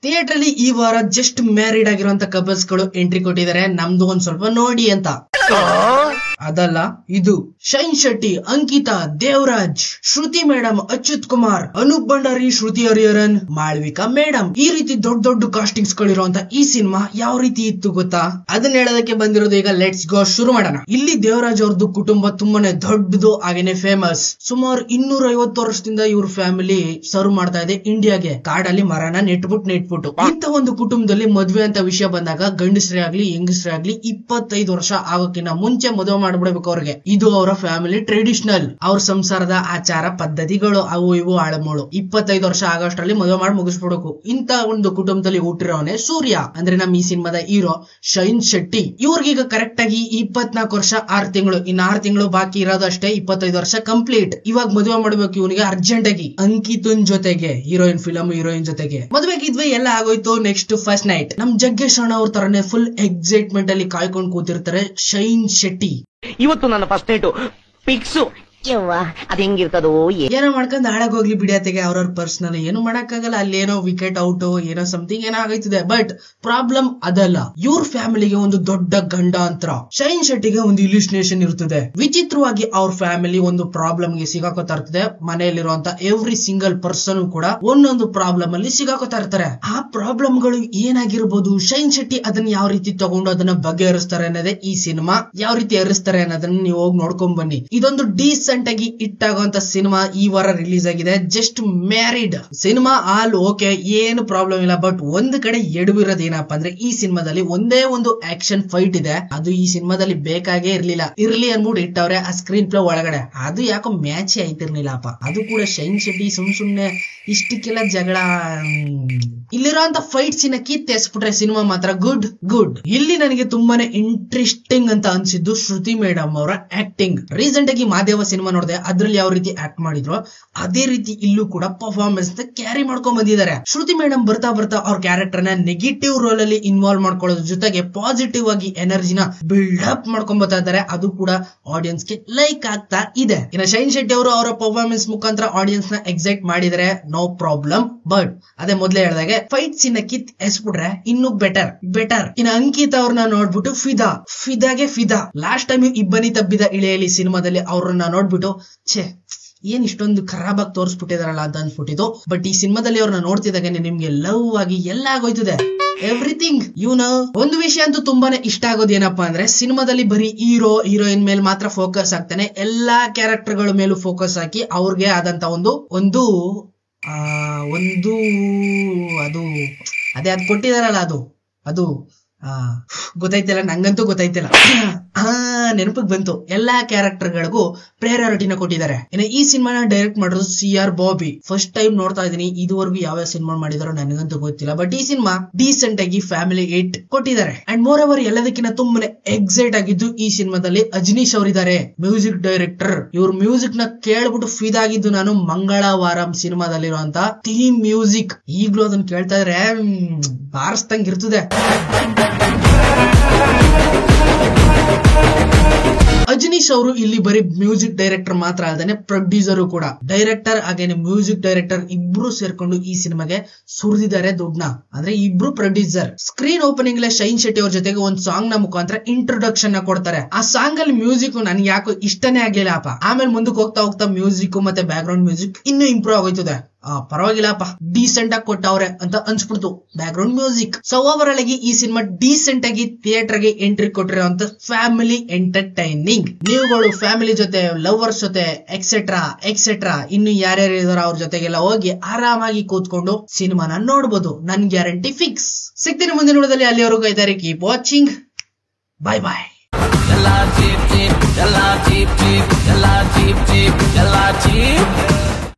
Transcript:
Theatre ಅಲ್ಲಿ ಈ ವಾರ ಜಸ್ಟ್ ಮ್ಯಾರಿಡ್ ಆಗಿರುವಂತ ಕಪಲ್ಸ್ ಗಳು ಎಂಟ್ರಿ ಕೊಟ್ಟಿದ್ದಾರೆ. ನಮ್ದು ಒಂದ್ ಸ್ವಲ್ಪ ನೋಡಿ ಅಂತ. ಅದಲ್ಲ, ಇದು ಶೈನ್ ಶೆಟ್ಟಿ, ಅಂಕಿತಾ, ದೇವರಾಜ್, ಶ್ರುತಿ ಮೇಡಮ್, ಅಚ್ಯುತ್ ಕುಮಾರ್, ಅನೂಪ್ ಭಂಡಾರಿ, ಶ್ರುತಿ ಹರಿಹರನ್, ಮಾಳ್ವಿಕಾ ಮೇಡಮ್, ಈ ರೀತಿ ದೊಡ್ಡ ದೊಡ್ಡ ಕಾಸ್ಟಿಂಗ್ಸ್ ಗಳಿರುವಂತ ಈ ಸಿನಿಮಾ ಯಾವ ರೀತಿ ಇತ್ತು ಗೊತ್ತಾ? ಅದನ್ನ ಹೇಳೋದಕ್ಕೆ ಬಂದಿರೋದು. ಈಗ ಲೆಟ್ಸ್ ಗೋ, ಶುರು ಮಾಡೋಣ. ಇಲ್ಲಿ ದೇವರಾಜ್ ಅವ್ರದ್ದು ಕುಟುಂಬ ತುಂಬಾನೇ ದೊಡ್ಡದು, ಹಾಗೇನೆ ಫೇಮಸ್. ಸುಮಾರು 250 ವರ್ಷದಿಂದ ಇವ್ರ ಫ್ಯಾಮಿಲಿ ಸರ್ವ್ ಮಾಡ್ತಾ ಇದೆ ಇಂಡಿಯಾಗೆ. ಕಾಡಲ್ಲಿ ಮರನ ನೆಟ್ಬಿಟ್ಟು ಇಂತ ಒಂದು ಕುಟುಂಬದಲ್ಲಿ ಮದ್ವೆ ಅಂತ ವಿಷಯ ಬಂದಾಗ ಗಂಡಸ್ರೇ ಆಗ್ಲಿ ಹೆಂಗಸ್ರೇ ಆಗ್ಲಿ 25 ವರ್ಷ ಆಗೋಕ್ಕಿಂತ ಮುಂಚೆ ಮದುವೆ ಮಾಡ್ಬಿಡ್ಬೇಕು ಅವ್ರಿಗೆ. ಇದು ಅವರ ಫ್ಯಾಮಿಲಿ ಟ್ರೆಡಿಷನಲ್. ಅವ್ರ ಸಂಸಾರದ ಆಚಾರ ಪದ್ಧತಿಗಳು ಅವು ಇವು ಆಳಮೂಳು. 25 ವರ್ಷ ಆಗೋಷ್ಟರಲ್ಲಿ ಮದುವೆ ಮಾಡಿ ಮುಗಿಸ್ಬಿಡ್ಬೇಕು. ಇಂತ ಒಂದು ಕುಟುಂಬದಲ್ಲಿ ಹುಟ್ಟಿರೋನೆ ಸೂರ್ಯ, ಅಂದ್ರೆ ನಮ್ ಈ ಸಿನಿಮಾದ ಹೀರೋ ಶೈನ್ ಶೆಟ್ಟಿ. ಇವ್ರಿಗೀಗ ಕರೆಕ್ಟ್ ಆಗಿ 24 ವರ್ಷ 6 ತಿಂಗಳು. ಇನ್ನು 6 ತಿಂಗಳು ಬಾಕಿ ಇರೋದು ಅಷ್ಟೇ, 25 ವರ್ಷ ಕಂಪ್ಲೀಟ್. ಇವಾಗ ಮದುವೆ ಮಾಡ್ಬೇಕು ಇವನಿಗೆ ಅರ್ಜೆಂಟ್ ಆಗಿ. ಅಂಕಿತನ್ ಜೊತೆಗೆ ಹೀರೋಯಿನ್ ಜೊತೆಗೆ ಮದುವೆಗಿದ್ವಿ, ಎಲ್ಲ ಆಗೋಯ್ತು. ನೆಕ್ಸ್ಟ್ ಫಸ್ಟ್ ನೈಟ್ ನಮ್ ಜಗ್ಗೇಶ್ ಅಣ್ಣ ಅವ್ರ ತರನೇ ಫುಲ್ ಎಕ್ಸೈಟ್ಮೆಂಟ್ ಅಲ್ಲಿ ಕಾಯ್ಕೊಂಡು ಕೂತಿರ್ತಾರೆ ಶೈನ್ ಶೆಟ್ಟಿ. ಇವತ್ತು ನನ್ನ ಫಸ್ಟ್ ನೈಟ್ ಫಿಕ್ಸ್. ಅದ್ ಹೆಂಗಿರ್ತದೋ ಏನೋ ಮಾಡ್ಕೊಂಡ್ ಹಾಳಾಗೋಗ್ಲಿ ಬಿಡಿಯತೆಗೆ, ಅವ್ರವ್ರ ಪರ್ಸನಲ್ ಏನು ಮಾಡಕ್ಕಾಗಲ್ಲ. ಅಲ್ಲಿ ಏನೋ ವಿಕೆಟ್ ಔಟ್ ಏನೋ ಸಮಥಿಂಗ್ ಏನೋ ಆಗೈತಿದೆ. ಬಟ್ ಪ್ರಾಬ್ಲಮ್ ಅದಲ್ಲ, ಇವ್ರ ಫ್ಯಾಮಿಲಿಗೆ ಒಂದು ದೊಡ್ಡ ಗಂಡಾಂತರ. ಶೈನ್ ಶೆಟ್ಟಿಗೆ ಒಂದು ಇಲ್ಯೂಷನೇಷನ್ ಇರ್ತದೆ. ವಿಚಿತ್ರವಾಗಿ ಅವ್ರ ಫ್ಯಾಮಿಲಿ ಒಂದು ಪ್ರಾಬ್ಲಮ್ ಗೆ ಸಿಗಾಕೋತಾ ಇರ್ತದೆ. ಮನೆಯಲ್ಲಿರುವಂತ ಎವ್ರಿ ಸಿಂಗಲ್ ಪರ್ಸನ್ ಕೂಡ ಒಂದೊಂದು ಪ್ರಾಬ್ಲಮ್ ಅಲ್ಲಿ ಸಿಗಾಕೋತಾ ಇರ್ತಾರೆ. ಆ ಪ್ರಾಬ್ಲಮ್ ಗಳು ಏನಾಗಿರ್ಬೋದು, ಶೈನ್ ಶೆಟ್ಟಿ ಅದನ್ನ ಯಾವ ರೀತಿ ತಗೊಂಡು ಅದನ್ನ ಬಗೆಹರಿಸ್ತಾರೆ ಅನ್ನೋದೇ ಈ ಸಿನಿಮಾ. ಯಾವ ರೀತಿ ಹರಿಸ್ತಾರೆ ಅನ್ನೋದನ್ನ ನೀವು ಹೋಗಿ ನೋಡ್ಕೊಂಡ್ ಬನ್ನಿ. ಇದೊಂದು ಡೀಸೆಂಟ್ ಆಗಿ ಇಟ್ಟಾಗುವಂತ ಸಿನಿಮಾ ಈ ವಾರ ರಿಲೀಸ್ ಆಗಿದೆ. Just married cinema all okay, ಏನು ಪ್ರಾಬ್ಲಮ್ ಇಲ್ಲ. ಬಟ್ ಒಂದ್ ಕಡೆ ಎಡವಿರೋದು ಏನಪ್ಪಾ ಅಂದ್ರೆ, ಈ ಸಿನಿಮಾದಲ್ಲಿ ಒಂದೇ ಒಂದು ಆಕ್ಷನ್ ಫೈಟ್ ಇದೆ. ಅದು ಈ ಸಿನಿಮಾದಲ್ಲಿ ಬೇಕಾಗೇ ಇರ್ಲಿ ಅನ್ಬಿಟ್ಟು ಇಟ್ಟವ್ರೆ ಆ ಸ್ಕ್ರೀನ್ ಪ್ಲೇ ಒಳಗಡೆ. ಅದು ಯಾಕೋ ಮ್ಯಾಚ್ ಆಯ್ತಿರ್ಲಿಲ್ಲಪ್ಪ. ಅದು ಕೂಡ ಶೈನ್ ಶೆಟ್ಟಿ ಸುಮ್ನೆ ಇಷ್ಟಕ್ಕೆಲ್ಲ ಜಗಳ. ಇಲ್ಲಿರೋಂತ ಫೈಟ್ ಸೀನ್ ಕಿತ್ತೆಸ್ಬಿಟ್ರೆ ಸಿನಿಮಾ ಮಾತ್ರ ಗುಡ್. ಇಲ್ಲಿ ನನಗೆ ತುಂಬಾನೇ ಇಂಟ್ರೆಸ್ಟಿಂಗ್ ಅಂತ ಅನ್ಸಿದ್ದು ಶ್ರುತಿ ಮೇಡಮ್ ಅವರ ಆಕ್ಟಿಂಗ್. ರೀಸೆಂಟ್ ಆಗಿ ಮಾದೇವ ಸಿನಿಮಾ ನೋಡಿದೆ, ಅದ್ರಲ್ಲಿ ಯಾವ ರೀತಿ ಆಕ್ಟ್ ಮಾಡಿದ್ರು ಅದೇ ರೀತಿ ಇಲ್ಲೂ ಕೂಡ ಪರ್ಫಾರ್ಮೆನ್ಸ್ ಕ್ಯಾರಿ ಮಾಡ್ಕೊಂಡ್ ಬಂದಿದ್ದಾರೆ. ಶ್ರುತಿ ಮೇಡಮ್ ಬರ್ತಾ ಅವ್ರ ಕ್ಯಾರೆಕ್ಟರ್ ನ ನೆಗೆಟಿವ್ ರೋಲ್ ಅಲ್ಲಿ ಇನ್ವಾಲ್ವ್ ಮಾಡ್ಕೊಳ್ಳೋದ್ರ ಜೊತೆಗೆ ಪಾಸಿಟಿವ್ ಆಗಿ ಎನರ್ಜಿನ ಬಿಲ್ಡ್ ಅಪ್ ಮಾಡ್ಕೊಂಡ್ ಬರ್ತಾ ಇದ್ದಾರೆ. ಅದು ಕೂಡ ಆಡಿಯನ್ಸ್ ಗೆ ಲೈಕ್ ಆಗ್ತಾ ಇದೆ. ಇನ್ನು ಶೈನ್ ಶೆಟ್ಟಿ ಅವರು ಅವರ ಪರ್ಫಾರ್ಮೆನ್ಸ್ ಮುಖಾಂತರ ಆಡಿಯನ್ಸ್ ನ ಎಕ್ಸೈಟ್ ಮಾಡಿದರೆ ನೋ ಪ್ರಾಬ್ಲಮ್. ಬಟ್ ಅದೇ ಮೊದ್ಲೇ ಹೇಳಿದಾಗೆ ಫೈಟ್ ಸೀನ್ ಕಿತ್ ಎಸ್ಬಿಟ್ರೆ ಇನ್ನು ಬೆಟರ್. ಇನ್ನು ಅಂಕಿತಾ ಅವ್ರನ್ನ ನೋಡ್ಬಿಟ್ಟು ಫಿದಾ ಲಾಸ್ಟ್ ಟೈಮ್ ಇಬ್ಬನಿ ತಬ್ಬಿದ ಇಳೆಯಲ್ಲಿ ಸಿನಿಮಾದಲ್ಲಿ ಅವ್ರನ್ನ ನೋಡ್ಬಿಟ್ಟು ಏನ್ ಇಷ್ಟೊಂದು ಖರಾಬ್ ಆಗಿ ತೋರಿಸ್ಬಿಟ್ಟಿದಾರಲ್ಲ ಅಂತ ಅನ್ಸ್ಬಿಟ್ಟಿದ್ದು. ಬಟ್ ಈ ಸಿನಿಮಾದಲ್ಲಿ ಅವ್ರನ್ನ ನೋಡ್ತಿದ್ದಾಗೆ ನಿಮ್ಗೆ ಲವ್ ಆಗಿ ಎಲ್ಲ ಆಗೋಯ್ತದೆ, ಎವ್ರಿಥಿಂಗ್ ಒಂದು ವಿಷಯ ಅಂತೂ ತುಂಬಾನೇ ಇಷ್ಟ ಆಗೋದು ಏನಪ್ಪಾ ಅಂದ್ರೆ, ಸಿನಿಮಾದಲ್ಲಿ ಬರೀ ಹೀರೋಯಿನ್ ಮೇಲೆ ಮಾತ್ರ ಫೋಕಸ್ ಆಗ್ತಾನೆ. ಎಲ್ಲಾ ಕ್ಯಾರೆಕ್ಟರ್ ಗಳ ಮೇಲೂ ಫೋಕಸ್ ಹಾಕಿ ಅವ್ರಿಗೆ ಆದಂತ ಒಂದು ಅದು ಅದೇ ಅದ್ ಕೊಟ್ಟಿದಾರಲ್ಲ, ಅದು ಗೊತ್ತಾಯ್ತಿಲ್ಲ, ನಂಗಂತೂ ಗೊತ್ತಾಯ್ತಿಲ್ಲ. ನೆನಪಿಗೆ ಬಂತು. ಎಲ್ಲಾ ಕ್ಯಾರೆಕ್ಟರ್ ಗಳಿಗೂ ಪ್ರಯಾರಿಟಿನ ಕೊಟ್ಟಿದ್ದಾರೆ. ಇನ್ನು ಈ ಸಿನಿಮಾನ ಡೈರೆಕ್ಟ್ ಮಾಡೋದು CR ಬಾಬಿ. ಫಸ್ಟ್ ಟೈಮ್ ನೋಡ್ತಾ ಇದೀನಿ. ಇದುವರೆಗೂ ಯಾವ ಸಿನಿಮಾ ಮಾಡಿದಾರೋ ನನಗಂತೂ ಗೊತ್ತಿಲ್ಲ. ಬಟ್ ಈ ಸಿನಿಮಾ ಡೀಸೆಂಟ್ ಆಗಿ ಫ್ಯಾಮಿಲಿ 8 ಕೊಟ್ಟಿದ್ದಾರೆ. ಅಂಡ್ ಮೋರ್ ಓವರ್ ಎಲ್ಲದಕ್ಕಿಂತ ತುಂಬಾನೇ ಎಕ್ಸೈಟ್ ಆಗಿದ್ದು ಈ ಸಿನಿಮಾದಲ್ಲಿ ಅಜನೀಶ್ ಅವರಿದ್ದಾರೆ, ಮ್ಯೂಸಿಕ್ ಡೈರೆಕ್ಟರ್. ಇವ್ರ ಮ್ಯೂಸಿಕ್ ನ ಕೇಳ್ಬಿಟ್ಟು ಫಿದಾಗಿದ್ದು ನಾನು. ಮಂಗಳವಾರಂ ಸಿನಿಮಾದಲ್ಲಿರುವಂತ ಥೀಮ್ ಮ್ಯೂಸಿಕ್ ಈಗ್ಲೂ ಅದನ್ನ ಕೇಳ್ತಾ ಇದ್ರೆ ಬಾರಿಸ್ದಂಗ್ ಇರ್ತದೆ. ಅಜನೀಶ್ ಅವರು ಇಲ್ಲಿ ಬರೀ ಮ್ಯೂಸಿಕ್ ಡೈರೆಕ್ಟರ್ ಮಾತ್ರ ಅಲ್ಲದೆ ಪ್ರೊಡ್ಯೂಸರ್ ಕೂಡ. ಡೈರೆಕ್ಟರ್ ಹಾಗೇನೆ ಮ್ಯೂಸಿಕ್ ಡೈರೆಕ್ಟರ್ ಇಬ್ರು ಸೇರ್ಕೊಂಡು ಈ ಸಿನಿಮಾಗೆ ಸುರಿದಿದ್ದಾರೆ ದುಡ್ಡನ್ನ. ಅಂದ್ರೆ ಇಬ್ರು producer. Screen opening shine Shetty ಅವ್ರ ಜೊತೆಗೆ ಒಂದು ಸಾಂಗ್ ನ ಮುಖಾಂತರ ಇಂಟ್ರೊಡಕ್ಷನ್ ನ ಕೊಡ್ತಾರೆ. ಆ ಸಾಂಗ್ ಅಲ್ಲಿ ಮ್ಯೂಸಿಕ್ ನನ್ಗೆ ಯಾಕೋ ಇಷ್ಟನೇ ಆಗ್ಲಿಲ್ಲಪ್ಪ. ಆಮೇಲೆ ಮುಂದಕ್ಕೆ ಹೋಗ್ತಾ ಮ್ಯೂಸಿಕ್ ಮತ್ತೆ ಬ್ಯಾಕ್ ಗ್ರೌಂಡ್ ಮ್ಯೂಸಿಕ್ ಇನ್ನೂ ಇಂಪ್ರೂವ್ ಆಗೋಯ್ತದೆ. ಪರವಾಗಿಲ್ಲಪ್ಪ, ಡೀಸೆಂಟ್ ಆಗಿ ಕೊಟ್ಟವ್ರೆ ಅಂತ ಅನ್ಸ್ಬಿಡ್ತು background music. So over ಆಗಿ ಈ ಸಿನಿಮಾ ಡೀಸೆಂಟ್ ಆಗಿ ಥಿಯೇಟರ್ ಗೆ ಎಂಟ್ರಿ ಕೊಟ್ಟಿರುವಂತ ಫ್ಯಾಮಿಲಿ ಎಂಟರ್ಟೈನಿಂಗ್. ನೀವುಗಳು ಫ್ಯಾಮಿಲಿ ಜೊತೆ, ಲವರ್ಸ್ ಜೊತೆ ಎಕ್ಸೆಟ್ರಾ ಇನ್ನು ಯಾರ್ಯಾರು ಇದಾರೋ ಅವ್ರ ಜೊತೆಗೆಲ್ಲ ಹೋಗಿ ಆರಾಮಾಗಿ ಕೂತ್ಕೊಂಡು ಸಿನಿಮಾನ ನೋಡ್ಬೋದು. ನನ್ ಗ್ಯಾರಂಟಿ ಫಿಕ್ಸ್. ಸಿಗ್ತೀನಿ ಮುಂದಿನ ನೋಡೋದಲ್ಲಿ. ಅಲ್ಲಿವರೆಗೂ ಇದ್ದಾರೆ. Keep watching. ಬಾಯ್.